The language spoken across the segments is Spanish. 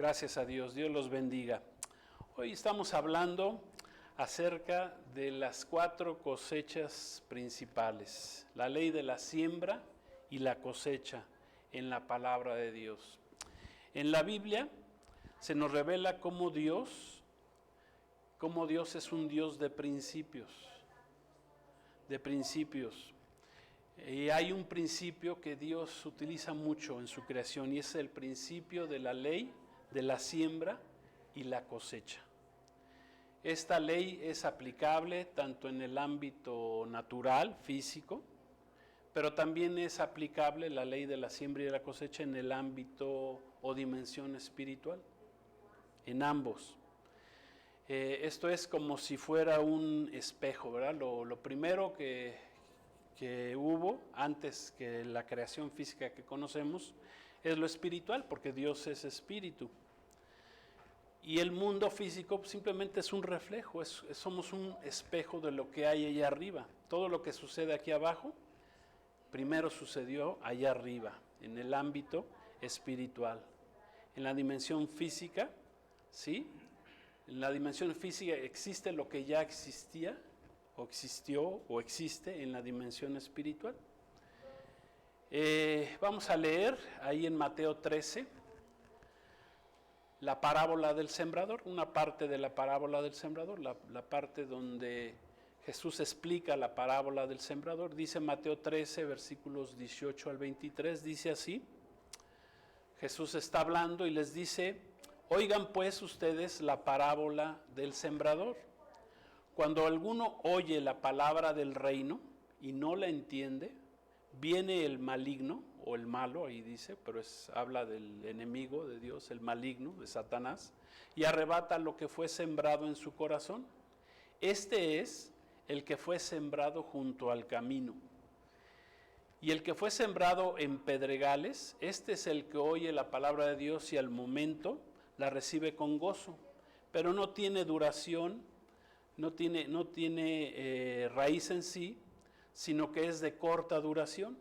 Gracias a Dios, Dios los bendiga. Hoy estamos hablando acerca de las 4 cosechas principales, la ley de la siembra y la cosecha en la palabra de Dios. En la Biblia se nos revela cómo Dios es un Dios de principios. Y hay un principio que Dios utiliza mucho en su creación y es el principio de la ley de la siembra y la cosecha. Esta ley es aplicable tanto en el ámbito natural, físico, pero también es aplicable la ley de la siembra y de la cosecha en el ámbito o dimensión espiritual, en ambos. Esto es como si fuera un espejo, ¿verdad? Lo primero que hubo antes que la creación física que conocemos es lo espiritual, porque Dios es espíritu. Y el mundo físico simplemente es un reflejo, somos un espejo de lo que hay allá arriba. Todo lo que sucede aquí abajo, primero sucedió allá arriba, en el ámbito espiritual. En la dimensión física, ¿sí? En la dimensión física existe lo que ya existía, o existió, o existe en la dimensión espiritual. Vamos a leer ahí en Mateo 13, la parábola del sembrador, una parte de la parábola del sembrador, la parte donde Jesús explica la parábola del sembrador. Dice Mateo 13, versículos 18 al 23, dice así: Jesús está hablando y les dice: oigan pues ustedes la parábola del sembrador. Cuando alguno oye la palabra del reino y no la entiende, viene el maligno, o el malo, ahí dice, pero habla del enemigo de Dios, el maligno, de Satanás, y arrebata lo que fue sembrado en su corazón. Este es el que fue sembrado junto al camino. Y el que fue sembrado en pedregales, este es el que oye la palabra de Dios y al momento la recibe con gozo, pero no tiene duración, no tiene raíz en sí, sino que es de corta duración,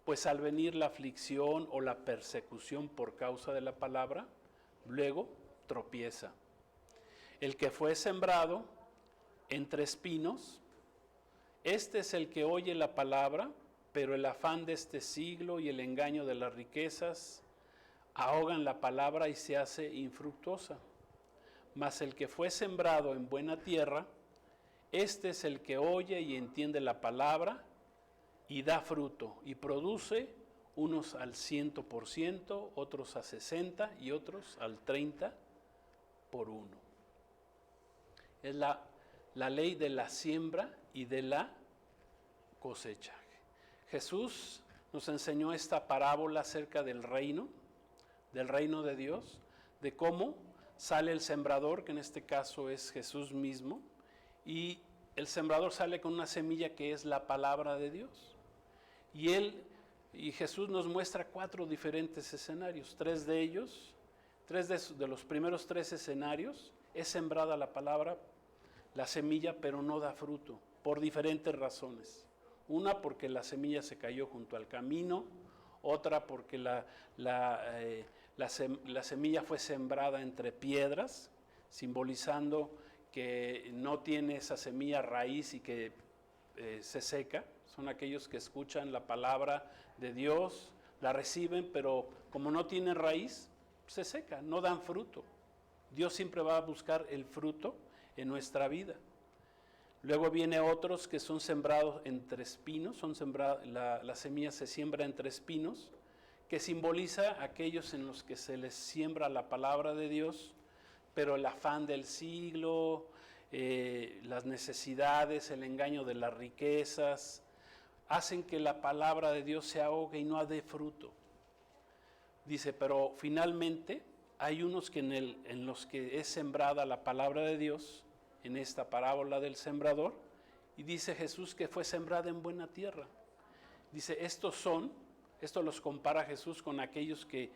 pues al venir la aflicción o la persecución por causa de la palabra, luego tropieza. El que fue sembrado entre espinos, este es el que oye la palabra, pero el afán de este siglo y el engaño de las riquezas ahogan la palabra y se hace infructuosa. Mas el que fue sembrado en buena tierra, este es el que oye y entiende la palabra y da fruto y produce, unos al 100%, otros a 60% y otros al 30 por uno. Es la ley de la siembra y de la cosecha. Jesús nos enseñó esta parábola acerca del reino de Dios, de cómo sale el sembrador, que en este caso es Jesús mismo, y el sembrador sale con una semilla que es la palabra de Dios. Y Jesús nos muestra 4 diferentes escenarios. 3 de los primeros 3 escenarios, es sembrada la palabra, la semilla, pero no da fruto, por diferentes razones. Una, porque la semilla se cayó junto al camino. Otra, porque la semilla fue sembrada entre piedras, simbolizando que no tiene esa semilla raíz y que se seca. Son aquellos que escuchan la palabra de Dios, la reciben, pero como no tienen raíz, se seca, no dan fruto. Dios siempre va a buscar el fruto en nuestra vida. Luego viene otros que son sembrados entre espinos, la semilla se siembra entre espinos, que simboliza aquellos en los que se les siembra la palabra de Dios, pero el afán del siglo, las necesidades, el engaño de las riquezas, hacen que la palabra de Dios se ahogue y no dé fruto. Dice, pero finalmente hay unos que en los que es sembrada la palabra de Dios, en esta parábola del sembrador, y dice Jesús que fue sembrada en buena tierra. Dice, esto los compara Jesús con aquellos que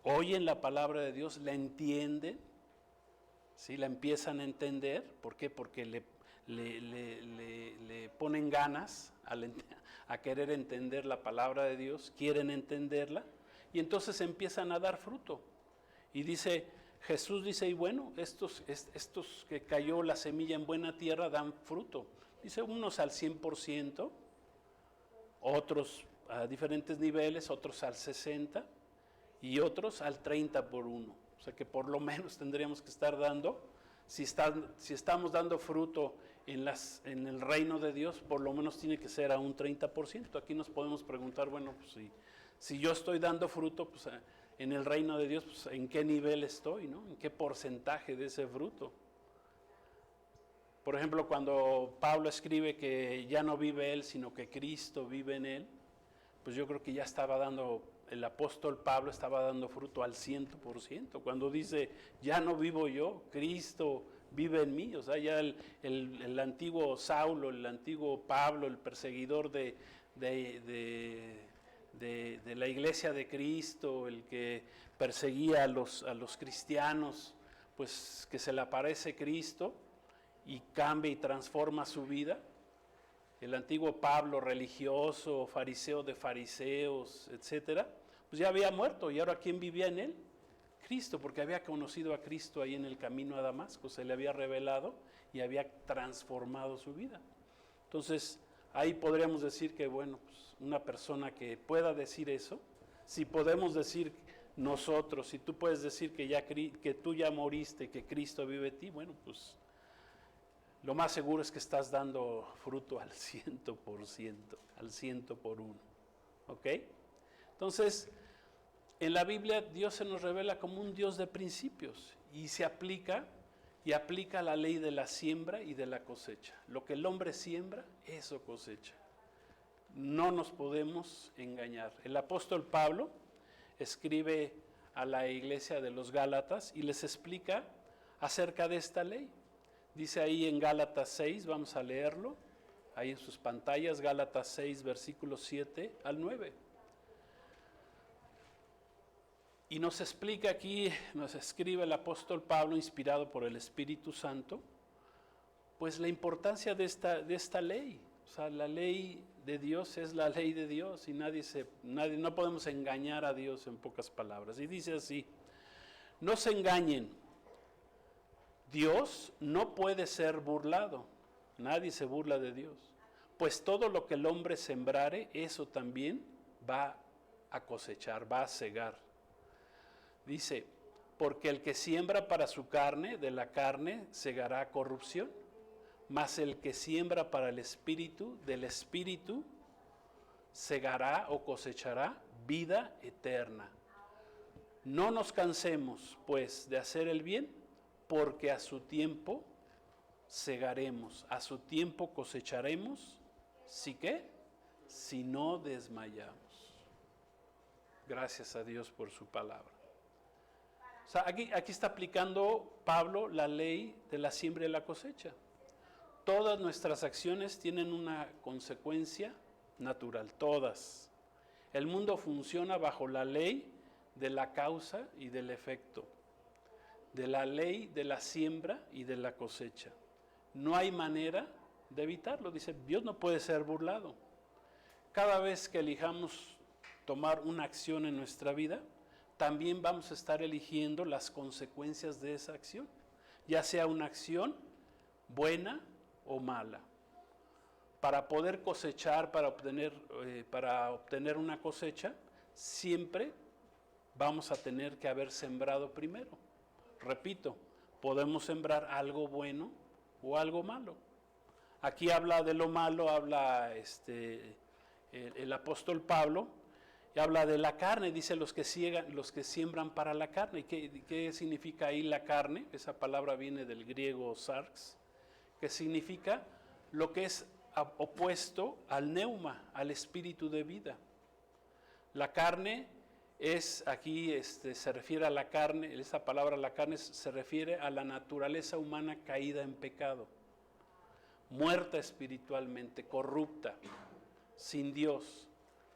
oyen la palabra de Dios, la entienden, ¿sí? La empiezan a entender. ¿Por qué? Porque le ponen ganas a querer entender la palabra de Dios, quieren entenderla, y entonces empiezan a dar fruto. Y dice Jesús dice, y bueno, estos que cayó la semilla en buena tierra dan fruto. Dice, unos al 100%, otros a diferentes niveles, otros al 60% y otros al 30 por uno. O sea que por lo menos tendríamos que estar dando, si estamos dando fruto en el reino de Dios, por lo menos tiene que ser a un 30%. Aquí nos podemos preguntar, bueno, pues si yo estoy dando fruto, pues en el reino de Dios, pues en qué nivel estoy, ¿no? En qué porcentaje de ese fruto. Por ejemplo, cuando Pablo escribe que ya no vive él, sino que Cristo vive en él, pues yo creo que ya estaba dando, el apóstol Pablo estaba dando fruto al 100%. Cuando dice, ya no vivo yo, Cristo vive en mí. O sea, ya el antiguo Saulo, el antiguo Pablo, el perseguidor de la iglesia de Cristo, el que perseguía a los cristianos, pues que se le aparece Cristo y cambia y transforma su vida. El antiguo Pablo religioso, fariseo de fariseos, etcétera, pues ya había muerto. ¿Y ahora quién vivía en él? Cristo, porque había conocido a Cristo ahí en el camino a Damasco, se le había revelado y había transformado su vida. Entonces, ahí podríamos decir que, bueno, pues una persona que pueda decir eso, si podemos decir nosotros, si tú puedes decir que tú ya moriste, que Cristo vive en ti, bueno, pues lo más seguro es que estás dando fruto al 100%, al 100 por uno. ¿Ok? Entonces, en la Biblia Dios se nos revela como un Dios de principios y aplica la ley de la siembra y de la cosecha. Lo que el hombre siembra, eso cosecha. No nos podemos engañar. El apóstol Pablo escribe a la iglesia de los Gálatas y les explica acerca de esta ley. Dice ahí en Gálatas 6, vamos a leerlo, ahí en sus pantallas, Gálatas 6, versículos 7 al 9. Y nos explica aquí, nos escribe el apóstol Pablo, inspirado por el Espíritu Santo, pues la importancia de esta ley. O sea, la ley de Dios es la ley de Dios y no podemos engañar a Dios, en pocas palabras. Y dice así, no se engañen, Dios no puede ser burlado, nadie se burla de Dios, pues todo lo que el hombre sembrare, eso también va a cosechar, va a segar. Dice, porque el que siembra para su carne, de la carne segará corrupción, mas el que siembra para el espíritu, del espíritu segará o cosechará vida eterna. No nos cansemos, pues, de hacer el bien, porque a su tiempo segaremos, a su tiempo cosecharemos, ¿sí qué? Si no desmayamos. Gracias a Dios por su palabra. O sea, aquí está aplicando Pablo la ley de la siembra y la cosecha. Todas nuestras acciones tienen una consecuencia natural, todas. El mundo funciona bajo la ley de la causa y del efecto, de la ley de la siembra y de la cosecha. No hay manera de evitarlo. Dice, Dios no puede ser burlado. Cada vez que elijamos tomar una acción en nuestra vida, también vamos a estar eligiendo las consecuencias de esa acción, ya sea una acción buena o mala. Para poder cosechar, para obtener una cosecha, siempre vamos a tener que haber sembrado primero. Repito, podemos sembrar algo bueno o algo malo. Aquí habla de lo malo, habla el apóstol Pablo, y habla de la carne, dice los que siembran para la carne. ¿Qué significa ahí la carne? Esa palabra viene del griego sarx, que significa lo que es opuesto al neuma, al espíritu de vida. La carne aquí se refiere a la carne, esa palabra la carne se refiere a la naturaleza humana caída en pecado, muerta espiritualmente, corrupta, sin Dios.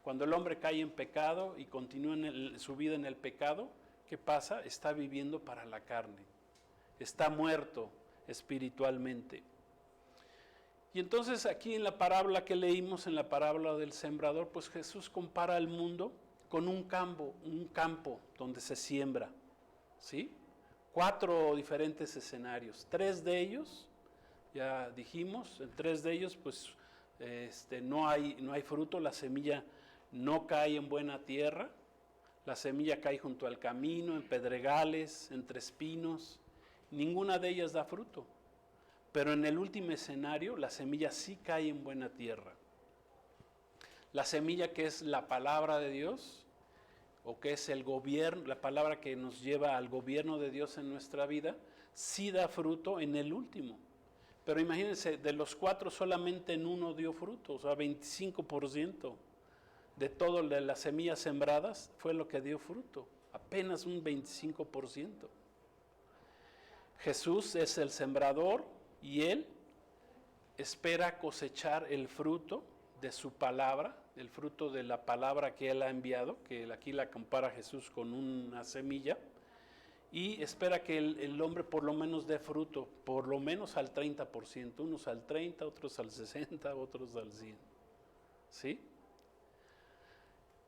Cuando el hombre cae en pecado y continúa su vida en el pecado, ¿qué pasa? Está viviendo para la carne, está muerto espiritualmente. Y entonces aquí en la parábola que leímos, en la parábola del sembrador, pues Jesús compara al mundo con un campo donde se siembra, ¿sí? 4 diferentes escenarios. 3 de ellos, ya dijimos, en 3 de ellos pues no hay fruto, la semilla no cae en buena tierra, la semilla cae junto al camino, en pedregales, entre espinos, ninguna de ellas da fruto. Pero en el último escenario, la semilla sí cae en buena tierra. La semilla que es la palabra de Dios, o que es el gobierno, la palabra que nos lleva al gobierno de Dios en nuestra vida, sí da fruto en el último. Pero imagínense, de los 4 solamente en uno dio fruto, o sea, 25% de todo de las semillas sembradas fue lo que dio fruto, apenas un 25%. Jesús es el sembrador y Él espera cosechar el fruto de su palabra, el fruto de la palabra que Él ha enviado, que aquí la compara Jesús con una semilla, y espera que el hombre por lo menos dé fruto, por lo menos al 30%, unos al 30%, otros al 60%, otros al 100%. ¿Sí?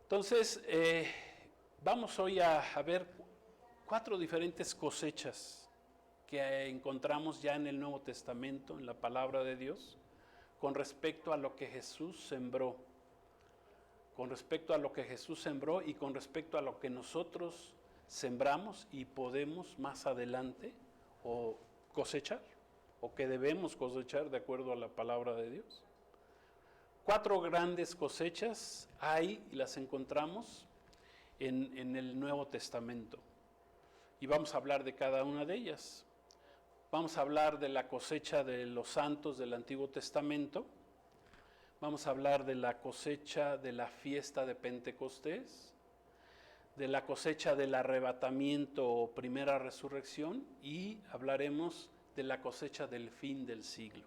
Entonces, vamos hoy a ver 4 diferentes cosechas que encontramos ya en el Nuevo Testamento, en la palabra de Dios, con respecto a lo que Jesús sembró, con respecto a lo que Jesús sembró y con respecto a lo que nosotros sembramos y podemos más adelante o cosechar, o que debemos cosechar de acuerdo a la palabra de Dios. 4 grandes cosechas hay y las encontramos en el Nuevo Testamento. Y vamos a hablar de cada una de ellas. Vamos a hablar de la cosecha de los santos del Antiguo Testamento. Vamos a hablar de la cosecha de la fiesta de Pentecostés, de la cosecha del arrebatamiento o primera resurrección, y hablaremos de la cosecha del fin del siglo,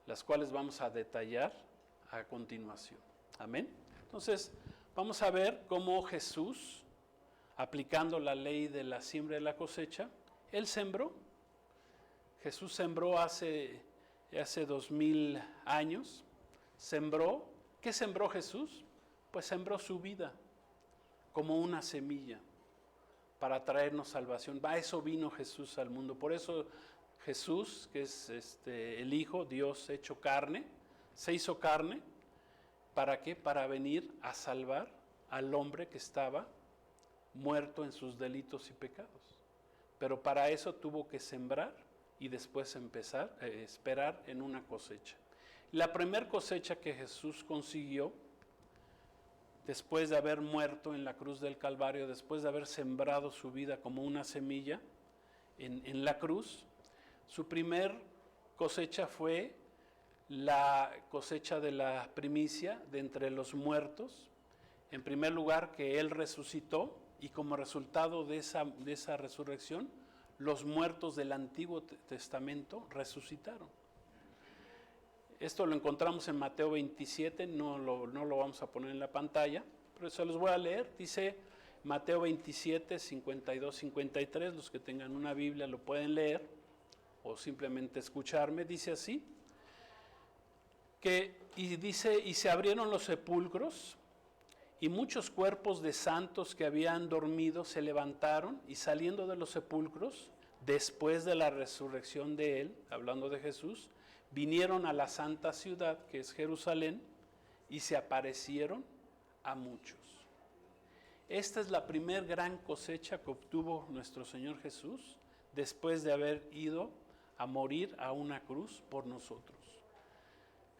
las cuales vamos a detallar a continuación. Amén. Entonces, vamos a ver cómo Jesús, aplicando la ley de la siembra y la cosecha, Él sembró. Jesús sembró hace 2000 años, sembró. ¿Qué sembró Jesús? Pues sembró su vida como una semilla para traernos salvación. A eso vino Jesús al mundo. Por eso Jesús, que es el Hijo, Dios hecho carne, se hizo carne. ¿Para qué? Para venir a salvar al hombre que estaba muerto en sus delitos y pecados. Pero para eso tuvo que sembrar y después esperar en una cosecha. La primera cosecha que Jesús consiguió, después de haber muerto en la cruz del Calvario, después de haber sembrado su vida como una semilla en la cruz, su primer cosecha fue la cosecha de la primicia de entre los muertos. En primer lugar, que Él resucitó, y como resultado de esa resurrección, los muertos del Antiguo Testamento resucitaron. Esto lo encontramos en Mateo 27, no lo vamos a poner en la pantalla, pero se los voy a leer. Dice Mateo 27, 52, 53, los que tengan una Biblia lo pueden leer o simplemente escucharme. Dice así, y se abrieron los sepulcros, y muchos cuerpos de santos que habían dormido se levantaron, y saliendo de los sepulcros, después de la resurrección de Él, hablando de Jesús, vinieron a la santa ciudad, que es Jerusalén, y se aparecieron a muchos. Esta es la primer gran cosecha que obtuvo nuestro Señor Jesús, después de haber ido a morir a una cruz por nosotros.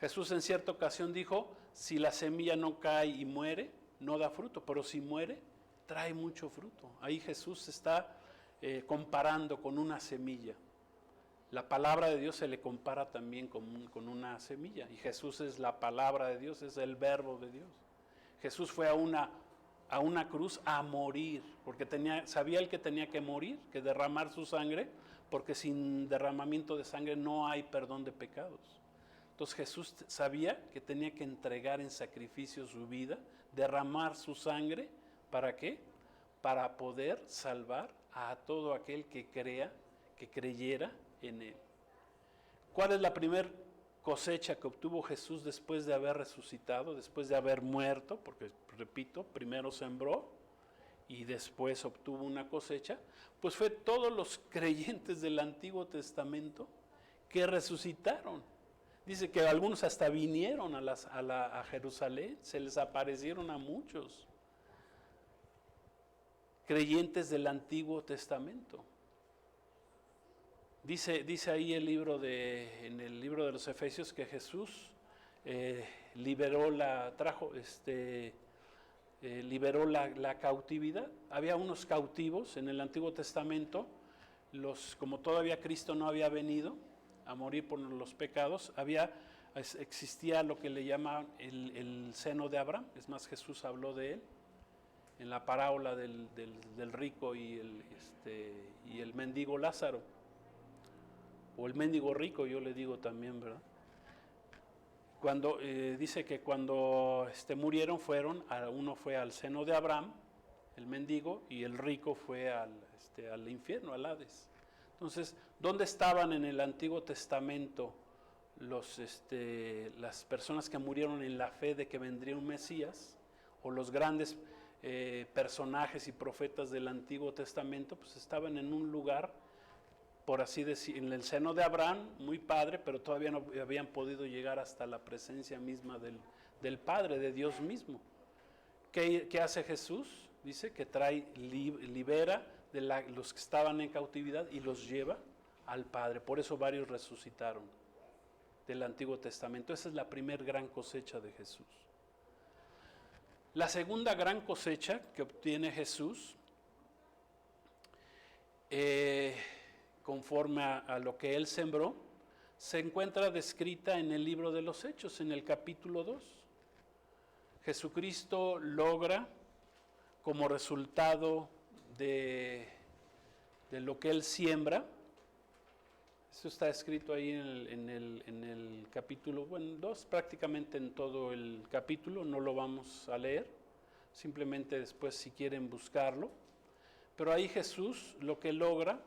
Jesús en cierta ocasión dijo, si la semilla no cae y muere, no da fruto, pero si muere, trae mucho fruto. Ahí Jesús está comparando con una semilla. La palabra de Dios se le compara también con una semilla, y Jesús es la palabra de Dios, es el verbo de Dios. Jesús fue a una cruz a morir, porque sabía él que tenía que morir, que derramar su sangre, porque sin derramamiento de sangre no hay perdón de pecados. Entonces Jesús sabía que tenía que entregar en sacrificio su vida, derramar su sangre, ¿para qué? Para poder salvar a todo aquel que creyera en Él. ¿Cuál es la primera cosecha que obtuvo Jesús después de haber resucitado, después de haber muerto? Porque, repito, primero sembró y después obtuvo una cosecha, pues fue todos los creyentes del Antiguo Testamento que resucitaron. Dice que algunos hasta vinieron a Jerusalén, se les aparecieron a muchos creyentes del Antiguo Testamento. Dice ahí en el libro de los Efesios que Jesús liberó la cautividad. Había unos cautivos en el Antiguo Testamento, como todavía Cristo no había venido a morir por los pecados, existía lo que le llaman el seno de Abraham. Es más, Jesús habló de él en la parábola del rico y el mendigo Lázaro, o el mendigo rico, yo le digo también, ¿verdad? Cuando dice que cuando murieron uno fue al seno de Abraham, el mendigo, y el rico fue al infierno, al Hades. Entonces, ¿dónde estaban en el Antiguo Testamento las personas que murieron en la fe de que vendría un Mesías, o los grandes personajes y profetas del Antiguo Testamento? Pues estaban en un lugar, por así decir, en el seno de Abraham, muy padre, pero todavía no habían podido llegar hasta la presencia misma del Padre, de Dios mismo. ¿Qué hace Jesús? Dice que libera de los que estaban en cautividad y los lleva al Padre. Por eso varios resucitaron del Antiguo Testamento. Esa es la primera gran cosecha de Jesús. La segunda gran cosecha que obtiene Jesús, conforme a lo que él sembró, se encuentra descrita en el libro de los Hechos, en el capítulo 2. Jesucristo logra, como resultado de lo que él siembra, eso está escrito ahí en el capítulo 2, prácticamente en todo el capítulo, no lo vamos a leer, simplemente después si quieren buscarlo. Pero ahí Jesús lo que logra,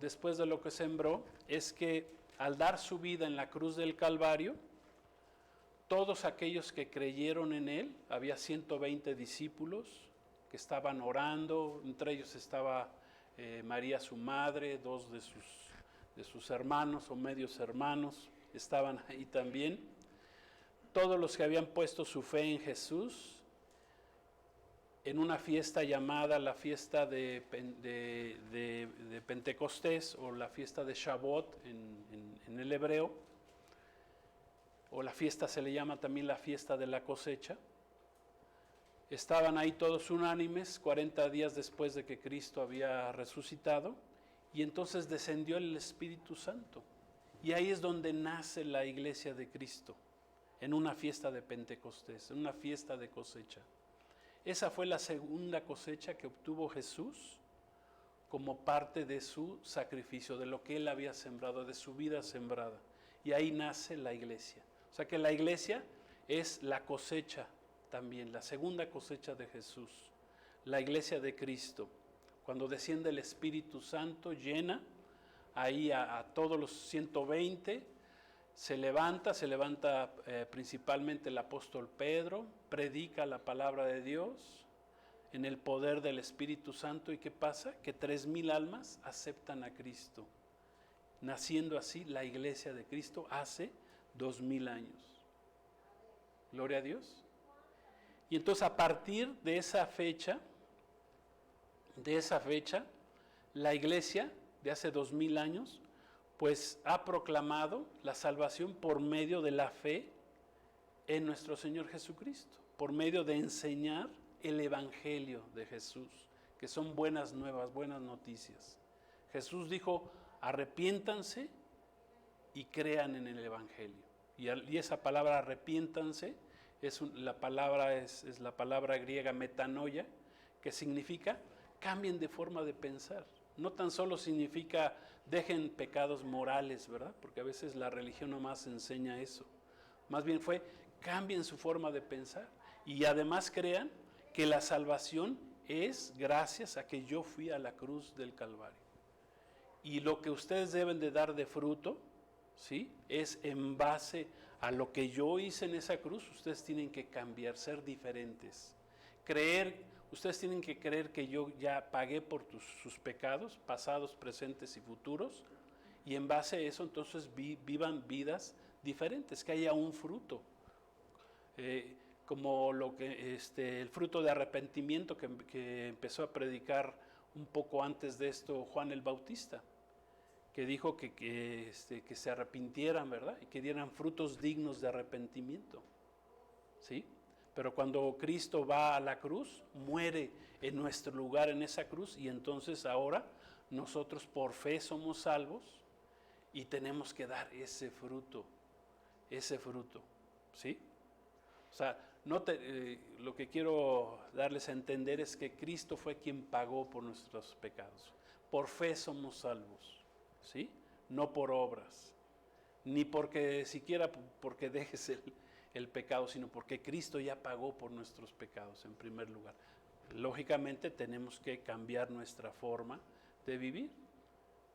después de lo que sembró, es que al dar su vida en la cruz del Calvario, todos aquellos que creyeron en él, había 120 discípulos que estaban orando, entre ellos estaba María su madre, dos de sus hermanos o medios hermanos, estaban ahí también. Todos los que habían puesto su fe en Jesús, en una fiesta llamada la fiesta de Pentecostés, o la fiesta de Shavuot en el hebreo, o la fiesta se le llama también la fiesta de la cosecha. Estaban ahí todos unánimes 40 días después de que Cristo había resucitado, y entonces descendió el Espíritu Santo. Y ahí es donde nace la iglesia de Cristo, en una fiesta de Pentecostés, en una fiesta de cosecha. Esa fue la segunda cosecha que obtuvo Jesús como parte de su sacrificio, de lo que él había sembrado, de su vida sembrada. Y ahí nace la iglesia. O sea que la iglesia es la cosecha también, la segunda cosecha de Jesús, la iglesia de Cristo. Cuando desciende el Espíritu Santo, llena ahí a todos los 120, se levanta principalmente el apóstol Pedro, predica la palabra de Dios en el poder del Espíritu Santo. ¿Y qué pasa? Que 3,000 almas aceptan a Cristo, naciendo así la iglesia de Cristo hace 2,000 años. Gloria a Dios. Y entonces a partir de esa fecha, la iglesia de hace 2,000 años, pues ha proclamado la salvación por medio de la fe en nuestro Señor Jesucristo, por medio de enseñar el Evangelio de Jesús, que son buenas nuevas, buenas noticias. Jesús dijo, arrepiéntanse y crean en el Evangelio. Y esa palabra arrepiéntanse es la palabra griega metanoia, que significa cambien de forma de pensar. No tan solo significa dejen pecados morales, ¿verdad? Porque a veces la religión nomás enseña eso. Más bien cambien su forma de pensar. Y además crean que la salvación es gracias a que yo fui a la cruz del Calvario. Y lo que ustedes deben de dar de fruto, ¿sí?, es en base a lo que yo hice en esa cruz. Ustedes tienen que cambiar, ser diferentes. Creer ustedes tienen que creer que yo ya pagué por sus pecados, pasados, presentes y futuros, y en base a eso entonces vivan vidas diferentes, que haya un fruto. Como lo que el fruto de arrepentimiento que empezó a predicar un poco antes de esto Juan el Bautista, que dijo que se arrepintieran, ¿verdad? Y que dieran frutos dignos de arrepentimiento, ¿sí? Pero cuando Cristo va a la cruz, muere en nuestro lugar en esa cruz, y entonces ahora nosotros por fe somos salvos y tenemos que dar ese fruto, ¿sí? O sea, lo que quiero darles a entender es que Cristo fue quien pagó por nuestros pecados. Por fe somos salvos, ¿sí? No por obras, ni porque siquiera porque dejes el pecado, sino porque Cristo ya pagó por nuestros pecados en primer lugar. Lógicamente tenemos que cambiar nuestra forma de vivir,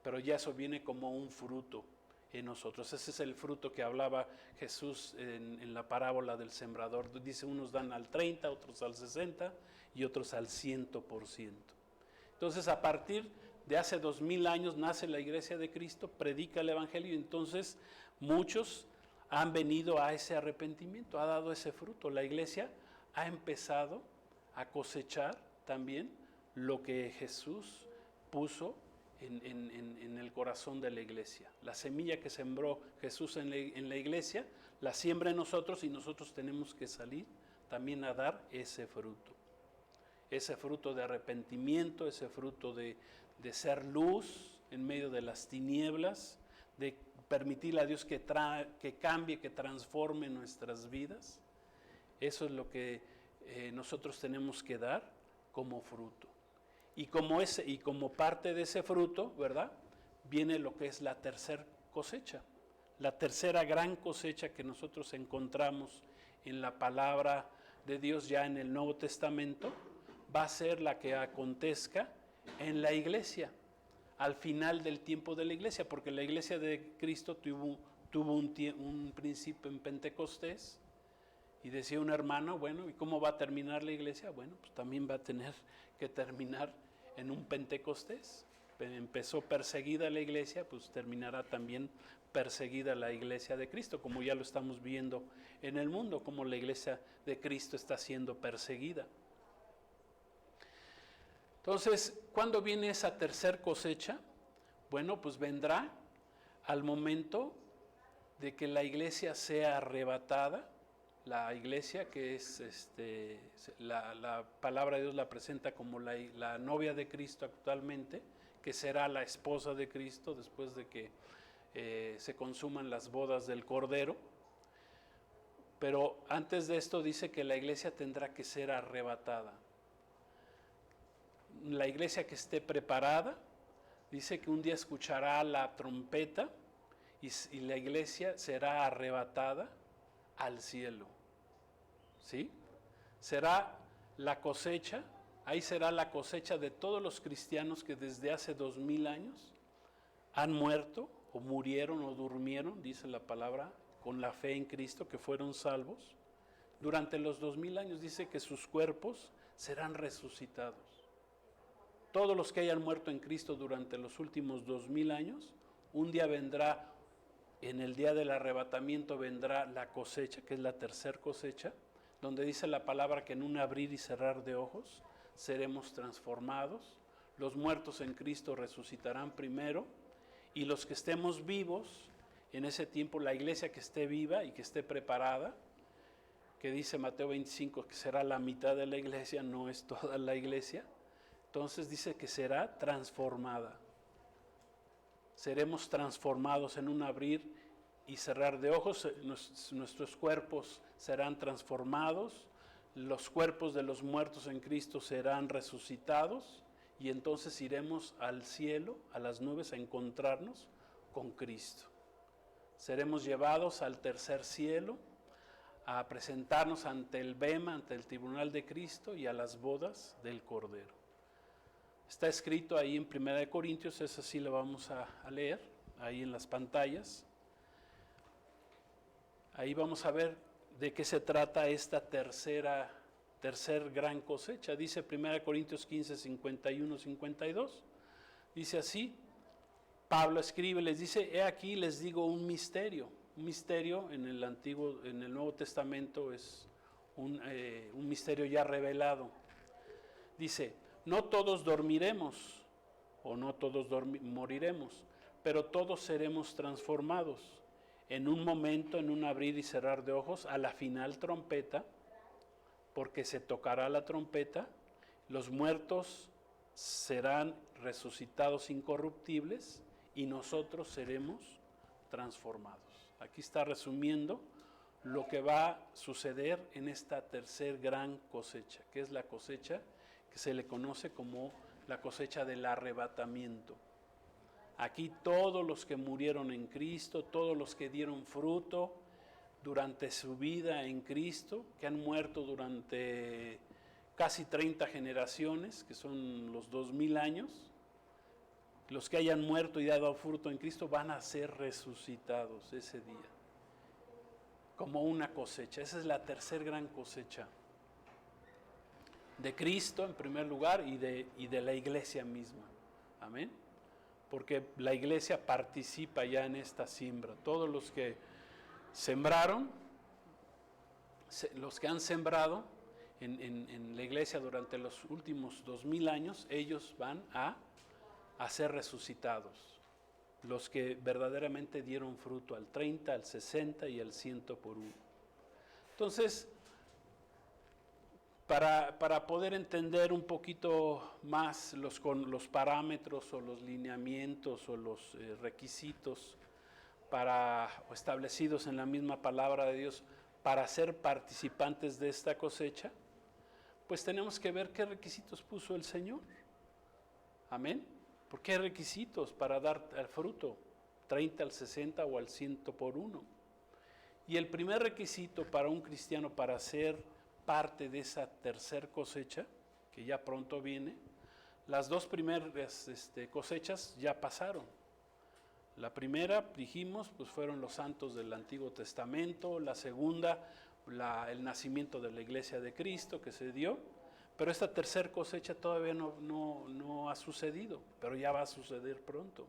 pero ya eso viene como un fruto en nosotros. Ese es el fruto que hablaba Jesús en la parábola del sembrador. Dice, unos dan al 30, otros al 60 y otros al 100%. Entonces, a partir de hace 2000 años nace la Iglesia de Cristo, predica el Evangelio, y entonces muchos han venido a ese arrepentimiento, ha dado ese fruto. La Iglesia ha empezado a cosechar también lo que Jesús puso en el corazón de la Iglesia. La semilla que sembró Jesús en la Iglesia, la siembra en nosotros, y nosotros tenemos que salir también a dar ese fruto de arrepentimiento, ese fruto de ser luz en medio de las tinieblas, de permitirle a Dios que cambie, que transforme nuestras vidas. Eso es lo que nosotros tenemos que dar como fruto. Y como parte de ese fruto, ¿verdad?, viene lo que es la tercera cosecha. La tercera gran cosecha que nosotros encontramos en la palabra de Dios ya en el Nuevo Testamento, va a ser la que acontezca en la iglesia, al final del tiempo de la iglesia, porque la iglesia de Cristo tuvo un principio en Pentecostés, y decía un hermano, bueno, ¿y cómo va a terminar la iglesia? Bueno, pues también va a tener que terminar en un Pentecostés. Empezó perseguida la iglesia, pues terminará también perseguida la iglesia de Cristo, como ya lo estamos viendo en el mundo, como la iglesia de Cristo está siendo perseguida. Entonces, ¿cuándo viene esa tercer cosecha? Bueno, pues vendrá al momento de que la iglesia sea arrebatada. La iglesia, que es la palabra de Dios la presenta como la novia de Cristo actualmente, que será la esposa de Cristo después de que se consuman las bodas del Cordero. Pero antes de esto dice que la iglesia tendrá que ser arrebatada. La iglesia que esté preparada, dice que un día escuchará la trompeta y la iglesia será arrebatada al cielo. ¿Sí? Será la cosecha, ahí será la cosecha de todos los cristianos que desde hace 2000 años han muerto o murieron o durmieron, dice la palabra, con la fe en Cristo, que fueron salvos. Durante los 2000 años dice que sus cuerpos serán resucitados. Todos los que hayan muerto en Cristo durante los últimos 2000 años, un día vendrá, en el día del arrebatamiento vendrá la cosecha, que es la tercer cosecha, donde dice la palabra que en un abrir y cerrar de ojos seremos transformados. Los muertos en Cristo resucitarán primero, y los que estemos vivos en ese tiempo, la iglesia que esté viva y que esté preparada, que dice Mateo 25 que será la mitad de la iglesia, no es toda la iglesia, entonces dice que será transformada. Seremos transformados en un abrir y cerrar de ojos, nuestros cuerpos serán transformados, los cuerpos de los muertos en Cristo serán resucitados, y entonces iremos al cielo, a las nubes, a encontrarnos con Cristo. Seremos llevados al tercer cielo, a presentarnos ante el bema, ante el tribunal de Cristo y a las bodas del Cordero. Está escrito ahí en 1 Corintios, eso sí lo vamos a leer, ahí en las pantallas. Ahí vamos a ver de qué se trata esta tercera tercer gran cosecha. Dice 1 Corintios 15, 51, 52. Dice así, Pablo escribe, les dice, he aquí les digo un misterio. Un misterio en el Nuevo Testamento es un misterio ya revelado. Dice, no todos dormiremos o no todos moriremos, pero todos seremos transformados en un momento, en un abrir y cerrar de ojos, a la final trompeta, porque se tocará la trompeta, los muertos serán resucitados incorruptibles y nosotros seremos transformados. Aquí está resumiendo lo que va a suceder en esta tercer gran cosecha, que es la cosecha que se le conoce como la cosecha del arrebatamiento. Aquí todos los que murieron en Cristo, todos los que dieron fruto durante su vida en Cristo, que han muerto durante casi 30 generaciones, que son los 2000 años, los que hayan muerto y dado fruto en Cristo van a ser resucitados ese día, como una cosecha. Esa es la tercer gran cosecha de Cristo en primer lugar y de la iglesia misma. Amén. Porque la iglesia participa ya en esta siembra. Todos los que sembraron, los que han sembrado en la iglesia durante los últimos 2000 años, ellos van a ser resucitados. Los que verdaderamente dieron fruto al 30, al 60 y al 100 por uno. Entonces, para poder entender un poquito más los parámetros o los lineamientos o los requisitos establecidos en la misma palabra de Dios para ser participantes de esta cosecha, pues tenemos que ver qué requisitos puso el Señor. Amén. ¿Por qué requisitos para dar el fruto? 30 al 60 o al 100 por uno. Y el primer requisito para un cristiano para ser parte de esa tercer cosecha, que ya pronto viene, las dos primeras cosechas ya pasaron. La primera, dijimos, pues fueron los santos del Antiguo Testamento. La segunda, el nacimiento de la Iglesia de Cristo que se dio. Pero esta tercer cosecha todavía no ha sucedido, pero ya va a suceder pronto.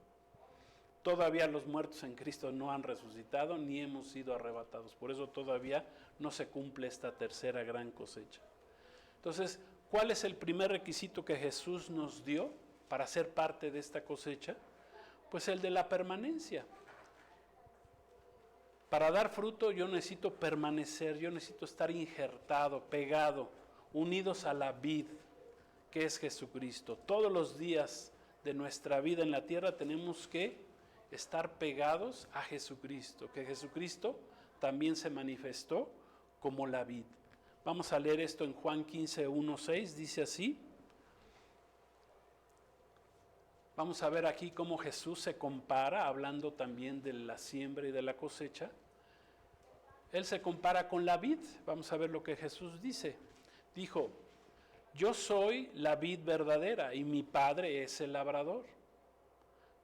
Todavía los muertos en Cristo no han resucitado ni hemos sido arrebatados. Por eso todavía no se cumple esta tercera gran cosecha. Entonces, ¿cuál es el primer requisito que Jesús nos dio para ser parte de esta cosecha? Pues el de la permanencia. Para dar fruto yo necesito permanecer, yo necesito estar injertado, pegado, unidos a la vid, que es Jesucristo. Todos los días de nuestra vida en la tierra tenemos que estar pegados a Jesucristo, que Jesucristo también se manifestó como la vid. Vamos a leer esto en Juan 15, 1, 6, dice así. Vamos a ver aquí cómo Jesús se compara, hablando también de la siembra y de la cosecha. Él se compara con la vid. Vamos a ver lo que Jesús dice. Dijo, yo soy la vid verdadera y mi Padre es el labrador.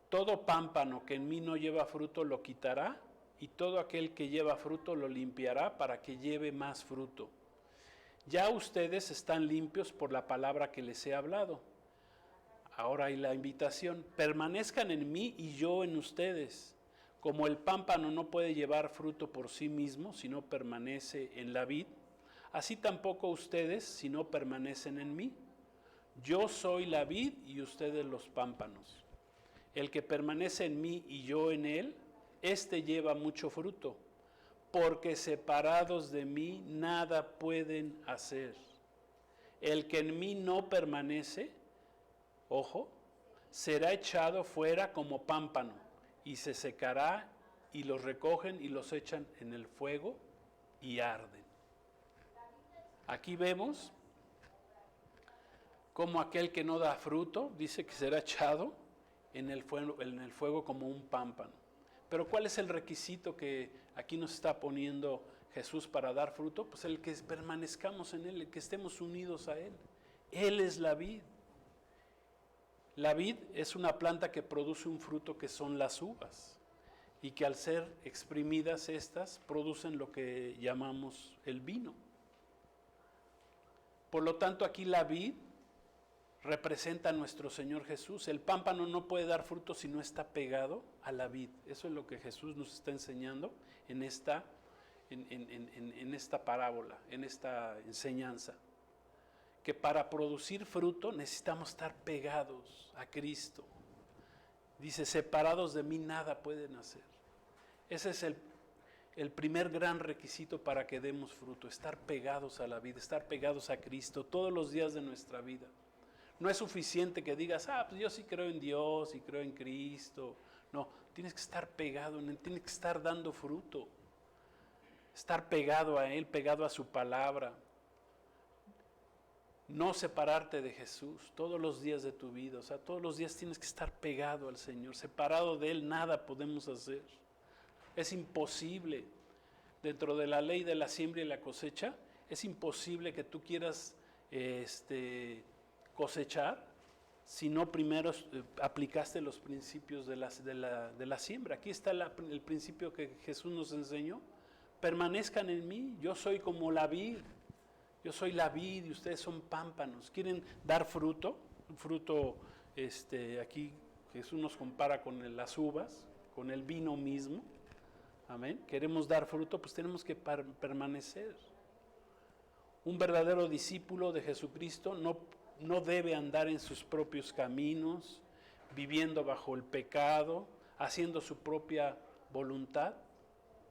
Todo pámpano que en mí no lleva fruto lo quitará, y todo aquel que lleva fruto lo limpiará para que lleve más fruto. Ya ustedes están limpios por la palabra que les he hablado. Ahora hay la invitación, permanezcan en mí y yo en ustedes. Como el pámpano no puede llevar fruto por sí mismo si no permanece en la vid, así tampoco ustedes si no permanecen en mí. Yo soy la vid y ustedes los pámpanos. El que permanece en mí y yo en él, éste lleva mucho fruto, porque separados de mí nada pueden hacer. El que en mí no permanece, ojo, será echado fuera como pámpano y se secará y los recogen y los echan en el fuego y arden. Aquí vemos cómo aquel que no da fruto dice que será echado en el fuego como un pámpano. Pero ¿cuál es el requisito que aquí nos está poniendo Jesús para dar fruto? Pues el que permanezcamos en Él, el que estemos unidos a Él. Él es la vid. La vid es una planta que produce un fruto que son las uvas y que al ser exprimidas estas producen lo que llamamos el vino. Por lo tanto, aquí la vid representa a nuestro Señor Jesús. El pámpano no puede dar fruto si no está pegado a la vid. Eso es lo que Jesús nos está enseñando en esta parábola, en esta enseñanza. Que para producir fruto necesitamos estar pegados a Cristo. Dice, separados de mí nada pueden hacer. Ese es el primer gran requisito para que demos fruto, estar pegados a la vida, estar pegados a Cristo todos los días de nuestra vida. No es suficiente que digas, pues yo sí creo en Dios y creo en Cristo. No, tienes que estar pegado en Él, tienes que estar dando fruto. Estar pegado a Él, pegado a su palabra. No separarte de Jesús todos los días de tu vida. O sea, todos los días tienes que estar pegado al Señor. Separado de Él nada podemos hacer. Es imposible. Dentro de la ley de la siembra y la cosecha, es imposible que tú quieras cosechar si no primero aplicaste los principios de la siembra. Aquí está el principio que Jesús nos enseñó. Permanezcan en mí, yo soy como la vid. Yo soy la vid y ustedes son pámpanos. ¿Quieren dar fruto? Un fruto, aquí Jesús nos compara con las uvas, con el vino mismo. Amén. Queremos dar fruto, pues tenemos que permanecer. Un verdadero discípulo de Jesucristo no debe andar en sus propios caminos, viviendo bajo el pecado, haciendo su propia voluntad,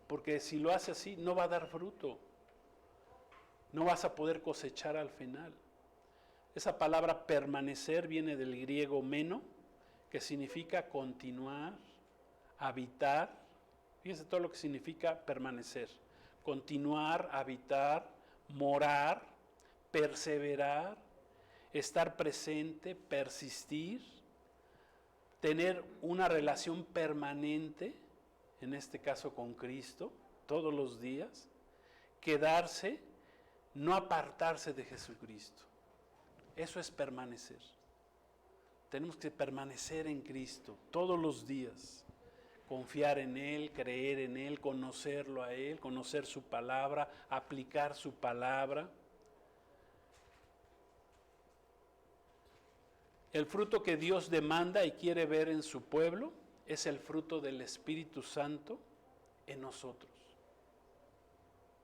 porque si lo hace así, no va a dar fruto. No vas a poder cosechar al final. Esa palabra permanecer viene del griego meno, que significa continuar, habitar. Fíjense todo lo que significa permanecer. Continuar, habitar, morar, perseverar, estar presente, persistir, tener una relación permanente, en este caso con Cristo, todos los días, quedarse, no apartarse de Jesucristo. Eso es permanecer. Tenemos que permanecer en Cristo todos los días. Confiar en Él, creer en Él, conocerlo a Él, conocer su palabra, aplicar su palabra. El fruto que Dios demanda y quiere ver en su pueblo es el fruto del Espíritu Santo en nosotros.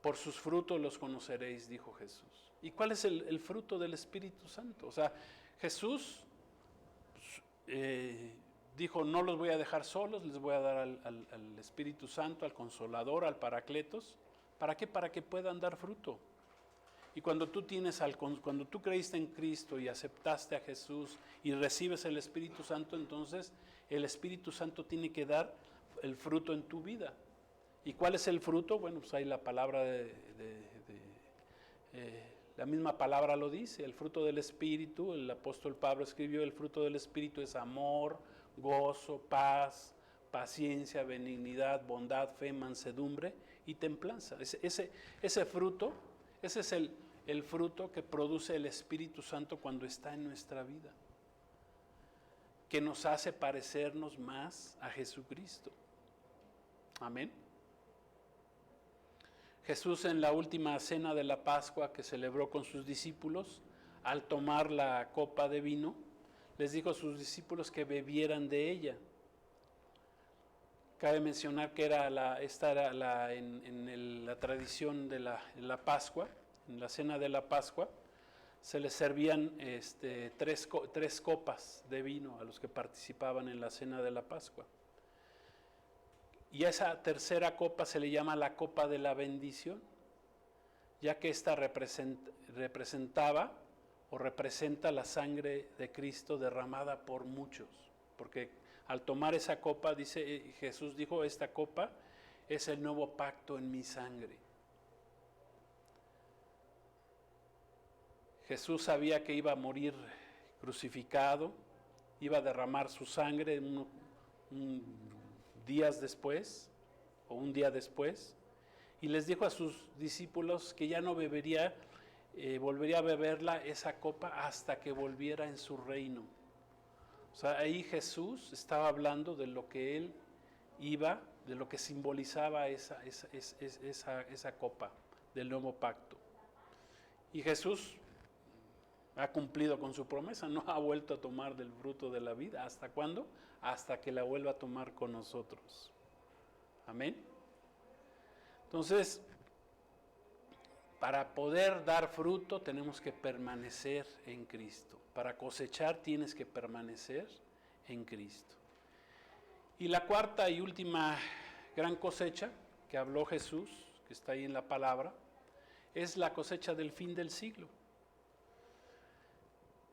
Por sus frutos los conoceréis, dijo Jesús. ¿Y cuál es el fruto del Espíritu Santo? O sea, Jesús dijo, no los voy a dejar solos, les voy a dar al Espíritu Santo, al Consolador, al Paracletos. ¿Para qué? Para que puedan dar fruto. Y cuando tú creíste en Cristo y aceptaste a Jesús y recibes el Espíritu Santo, entonces el Espíritu Santo tiene que dar el fruto en tu vida. ¿Y cuál es el fruto? Bueno, pues ahí la palabra la misma palabra lo dice, el fruto del Espíritu. El apóstol Pablo escribió, el fruto del Espíritu es amor, gozo, paz, paciencia, benignidad, bondad, fe, mansedumbre y templanza. Ese fruto, ese es el fruto que produce el Espíritu Santo cuando está en nuestra vida, que nos hace parecernos más a Jesucristo. Amén. Jesús, en la última cena de la Pascua que celebró con sus discípulos, al tomar la copa de vino, les dijo a sus discípulos que bebieran de ella. Cabe mencionar que esta era en la tradición de la Pascua, en la cena de la Pascua, se les servían tres copas de vino a los que participaban en la cena de la Pascua. Y a esa tercera copa se le llama la copa de la bendición, ya que esta representaba o representa la sangre de Cristo derramada por muchos. Porque al tomar esa copa, Jesús dijo, esta copa es el nuevo pacto en mi sangre. Jesús sabía que iba a morir crucificado, iba a derramar su sangre días después, o un día después, y les dijo a sus discípulos que ya no volvería a beberla esa copa hasta que volviera en su reino. O sea, ahí Jesús estaba hablando de lo que Él de lo que simbolizaba esa copa del nuevo pacto. Y Jesús Ha cumplido con su promesa, no ha vuelto a tomar del fruto de la vida. ¿Hasta cuándo? Hasta que la vuelva a tomar con nosotros. Amén. Entonces, para poder dar fruto tenemos que permanecer en Cristo. Para cosechar tienes que permanecer en Cristo. Y la cuarta y última gran cosecha que habló Jesús, que está ahí en la palabra, es la cosecha del fin del siglo.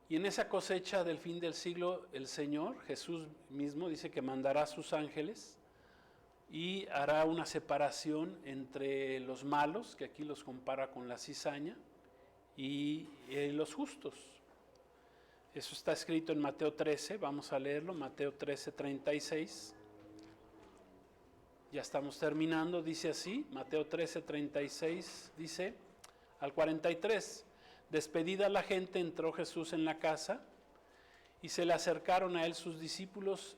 Y en esa cosecha del fin del siglo, el Señor, Jesús mismo, dice que mandará a sus ángeles y hará una separación entre los malos, que aquí los compara con la cizaña, y los justos. Eso está escrito en Mateo 13, vamos a leerlo, Mateo 13, 36. Ya estamos terminando, dice así, Mateo 13, 36, dice al 43. Despedida la gente, entró Jesús en la casa y se le acercaron a él sus discípulos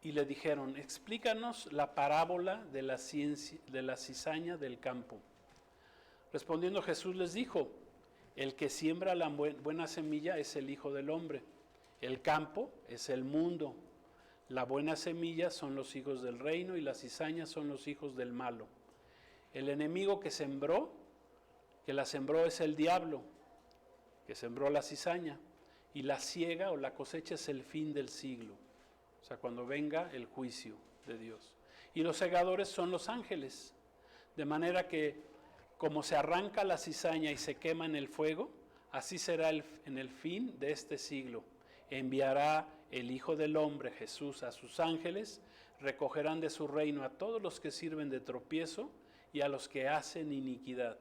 y le dijeron, explícanos la parábola de la cizaña del campo. Respondiendo Jesús les dijo, el que siembra la buena semilla es el Hijo del Hombre, el campo es el mundo, la buena semilla son los hijos del reino y las cizañas son los hijos del malo. El enemigo que la sembró es el diablo, que sembró la cizaña, y la siega o la cosecha es el fin del siglo, o sea, cuando venga el juicio de Dios. Y los segadores son los ángeles, de manera que como se arranca la cizaña y se quema en el fuego, así será en el fin de este siglo. Enviará el Hijo del Hombre, Jesús, a sus ángeles, recogerán de su reino a todos los que sirven de tropiezo y a los que hacen iniquidad,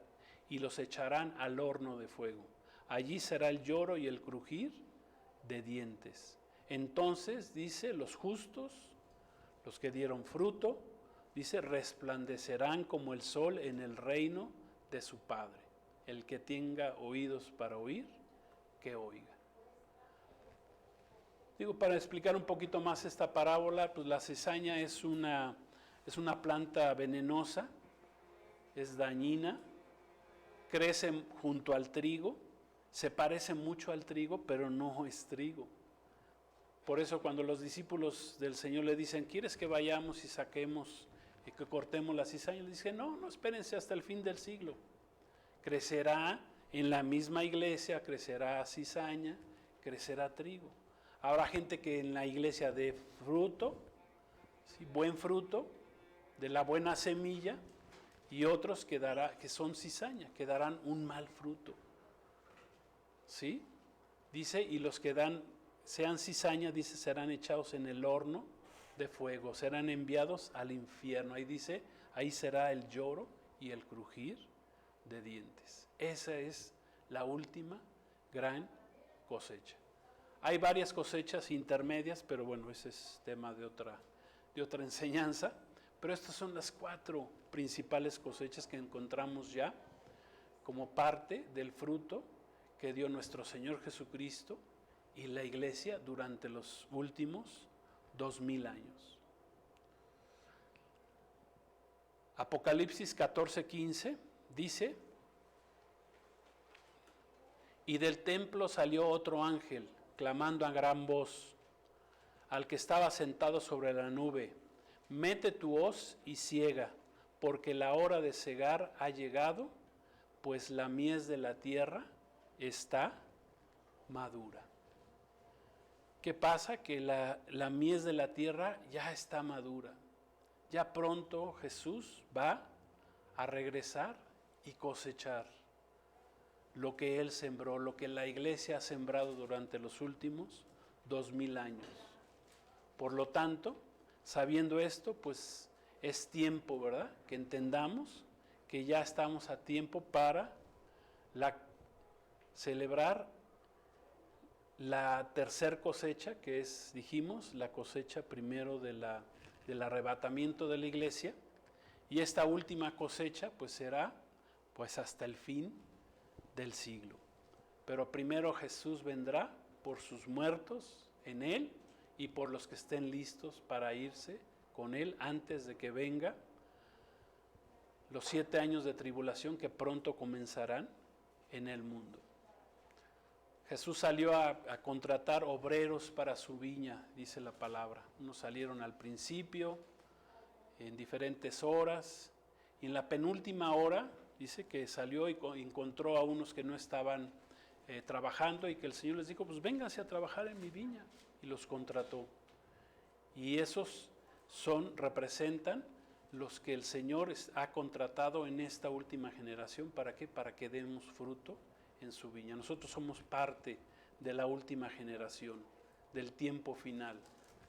y los echarán al horno de fuego. Allí será el lloro y el crujir de dientes. Entonces, dice, los justos, los que dieron fruto, dice, resplandecerán como el sol en el reino de su Padre. El que tenga oídos para oír, que oiga. Digo, para explicar un poquito más esta parábola, pues la cizaña es una planta venenosa, es dañina, crece junto al trigo, se parece mucho al trigo, pero no es trigo. Por eso cuando los discípulos del Señor le dicen, ¿quieres que vayamos y saquemos y que cortemos la cizaña? Le dicen, no, espérense hasta el fin del siglo. Crecerá en la misma iglesia, crecerá cizaña, crecerá trigo. Habrá gente que en la iglesia dé fruto, ¿sí? Buen fruto, de la buena semilla, y otros que son cizaña, que darán un mal fruto. ¿Sí? Dice, y los que sean cizaña, dice, serán echados en el horno de fuego, serán enviados al infierno. Ahí dice, ahí será el lloro y el crujir de dientes. Esa es la última gran cosecha. Hay varias cosechas intermedias, pero bueno, ese es tema de otra enseñanza. Pero estas son las 4 principales cosechas que encontramos ya como parte del fruto que dio nuestro Señor Jesucristo y la iglesia durante los últimos 2000 años. Apocalipsis 14:15 dice, y del templo salió otro ángel, clamando a gran voz, al que estaba sentado sobre la nube, mete tu hoz y siega, porque la hora de segar ha llegado, pues la mies de la tierra está madura. ¿Qué pasa? Que la mies de la tierra ya está madura. Ya pronto Jesús va a regresar y cosechar lo que Él sembró, lo que la iglesia ha sembrado durante los últimos 2000 años. Por lo tanto, sabiendo esto, pues es tiempo, ¿verdad?, que entendamos que ya estamos a tiempo para celebrar la tercer cosecha, que es, dijimos, la cosecha primero del arrebatamiento de la iglesia, y esta última cosecha pues será pues hasta el fin del siglo. Pero primero Jesús vendrá por sus muertos en Él y por los que estén listos para irse con Él antes de que venga los 7 años de tribulación que pronto comenzarán en el mundo. Jesús salió a contratar obreros para su viña, dice la palabra. Unos salieron al principio, en diferentes horas, y en la penúltima hora, dice que salió y encontró a unos que no estaban trabajando, y que el Señor les dijo, pues vénganse a trabajar en mi viña, y los contrató. Y esos representan los que el Señor ha contratado en esta última generación. ¿Para qué? Para que demos fruto en su viña. Nosotros somos parte de la última generación, del tiempo final,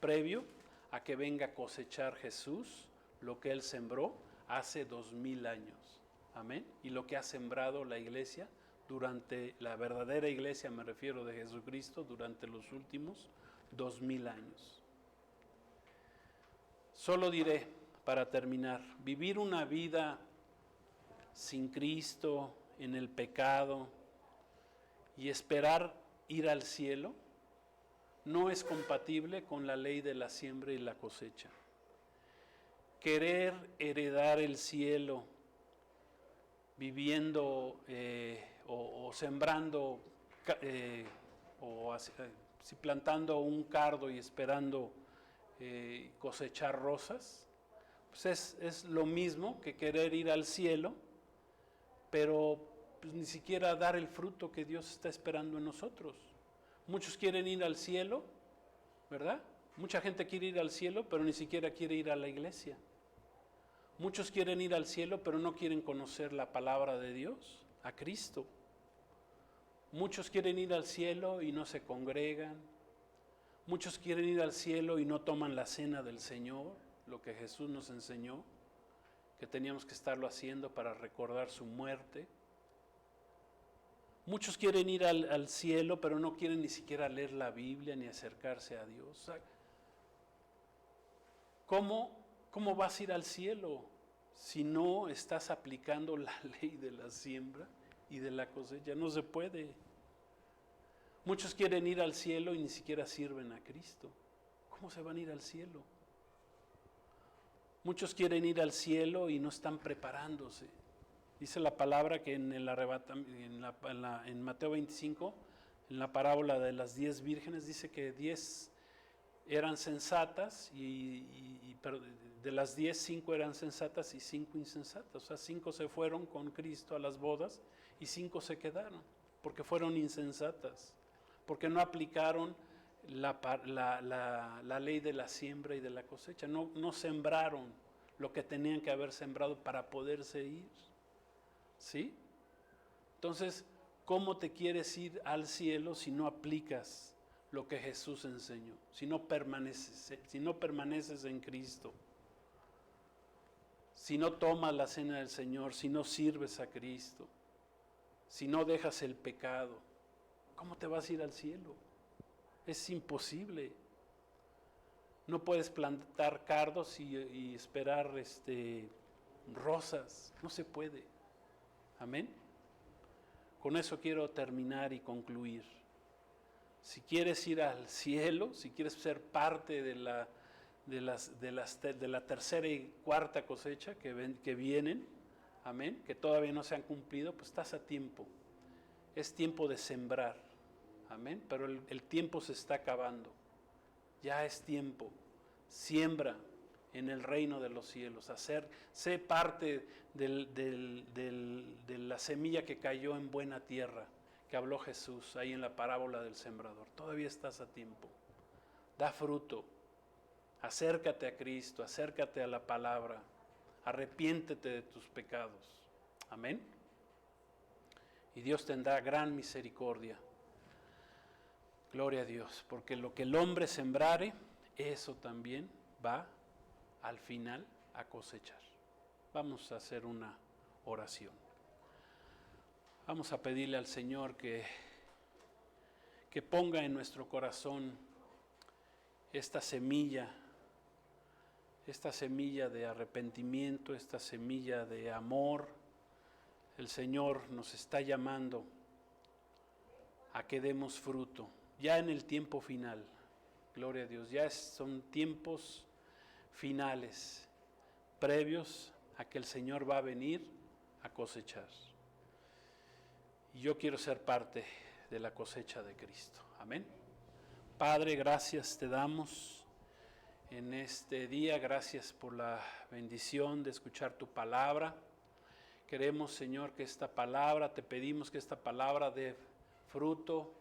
previo a que venga a cosechar Jesús lo que Él sembró hace 2000 años. Amén. Y lo que ha sembrado la iglesia durante, la verdadera iglesia, me refiero, de Jesucristo, durante los últimos 2000 años. Solo diré, para terminar, vivir una vida sin Cristo, en el pecado, y esperar ir al cielo, no es compatible con la ley de la siembra y la cosecha. Querer heredar el cielo viviendo o sembrando si plantando un cardo y esperando cosechar rosas, pues es lo mismo que querer ir al cielo, pero pues ni siquiera dar el fruto que Dios está esperando en nosotros. Muchos quieren ir al cielo, ¿verdad? Mucha gente quiere ir al cielo, pero ni siquiera quiere ir a la iglesia. Muchos quieren ir al cielo, pero no quieren conocer la palabra de Dios, a Cristo. Muchos quieren ir al cielo y no se congregan. Muchos quieren ir al cielo y no toman la cena del Señor, lo que Jesús nos enseñó, que teníamos que estarlo haciendo para recordar su muerte. Muchos quieren ir al cielo, pero no quieren ni siquiera leer la Biblia ni acercarse a Dios. ¿Cómo vas a ir al cielo si no estás aplicando la ley de la siembra y de la cosecha? No se puede. Muchos quieren ir al cielo y ni siquiera sirven a Cristo. ¿Cómo se van a ir al cielo? Muchos quieren ir al cielo y no están preparándose. Dice la palabra que en Mateo 25, en la parábola de las 10 vírgenes, dice que 10 eran sensatas y de las 10, 5 eran sensatas y 5 insensatas. O sea, 5 se fueron con Cristo a las bodas y 5 se quedaron porque fueron insensatas, porque no aplicaron la ley de la siembra y de la cosecha, no sembraron lo que tenían que haber sembrado para poderse ir. ¿Sí? Entonces, ¿cómo te quieres ir al cielo si no aplicas lo que Jesús enseñó? Si no permaneces en Cristo, si no tomas la cena del Señor, si no sirves a Cristo, si no dejas el pecado, ¿cómo te vas a ir al cielo? Es imposible. No puedes plantar cardos y esperar rosas, no se puede. Amén. Con eso quiero terminar y concluir. Si quieres ir al cielo, si quieres ser parte de la tercera y cuarta cosecha que vienen, amén, que todavía no se han cumplido, pues estás a tiempo. Es tiempo de sembrar, amén, pero el tiempo se está acabando. Ya es tiempo. Siembra en el reino de los cielos, sé parte de la semilla que cayó en buena tierra, que habló Jesús ahí en la parábola del sembrador. Todavía estás a tiempo. Da fruto. Acércate a Cristo, acércate a la palabra, arrepiéntete de tus pecados. Amén. Y Dios tendrá gran misericordia. Gloria a Dios, porque lo que el hombre sembrare, eso también va al final a cosechar. Vamos a hacer una oración. Vamos a pedirle al Señor que ponga en nuestro corazón esta semilla de arrepentimiento, esta semilla de amor. El Señor nos está llamando a que demos fruto, ya en el tiempo final. Gloria a Dios, ya son tiempos finales, previos a que el Señor va a venir a cosechar. Y yo quiero ser parte de la cosecha de Cristo. Amén. Padre, gracias te damos en este día, gracias por la bendición de escuchar tu palabra. Queremos, Señor, que esta palabra, te pedimos que esta palabra dé fruto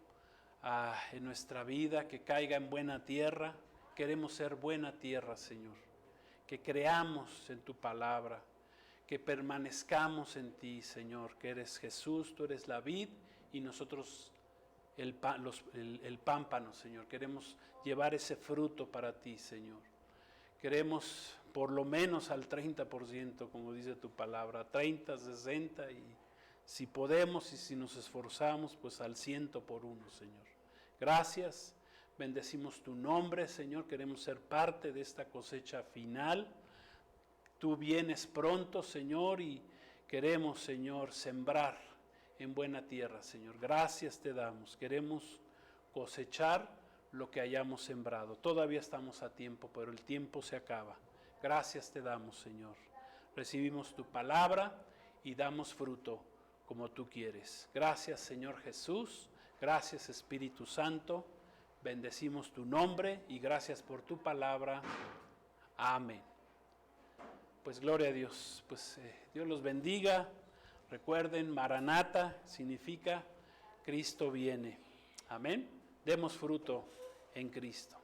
en nuestra vida, que caiga en buena tierra. Queremos ser buena tierra, Señor, que creamos en tu palabra, que permanezcamos en ti, Señor, que eres Jesús, tú eres la vid y nosotros el pámpano, Señor. Queremos llevar ese fruto para ti, Señor. Queremos por lo menos al 30%, como dice tu palabra, 30, 60 y si podemos y si nos esforzamos, pues al 100 por uno, Señor. Gracias, bendecimos tu nombre, Señor. Queremos ser parte de esta cosecha final. Tú vienes pronto, Señor, y queremos, Señor, sembrar en buena tierra, Señor. Gracias te damos. Queremos cosechar lo que hayamos sembrado. Todavía estamos a tiempo, pero el tiempo se acaba. Gracias te damos, Señor. Recibimos tu palabra y damos fruto como tú quieres. Gracias, Señor Jesús. Gracias, Espíritu Santo. Bendecimos tu nombre y gracias por tu palabra. Amén. Pues gloria a Dios. Pues Dios los bendiga. Recuerden, Maranata significa Cristo viene. Amén. Demos fruto en Cristo.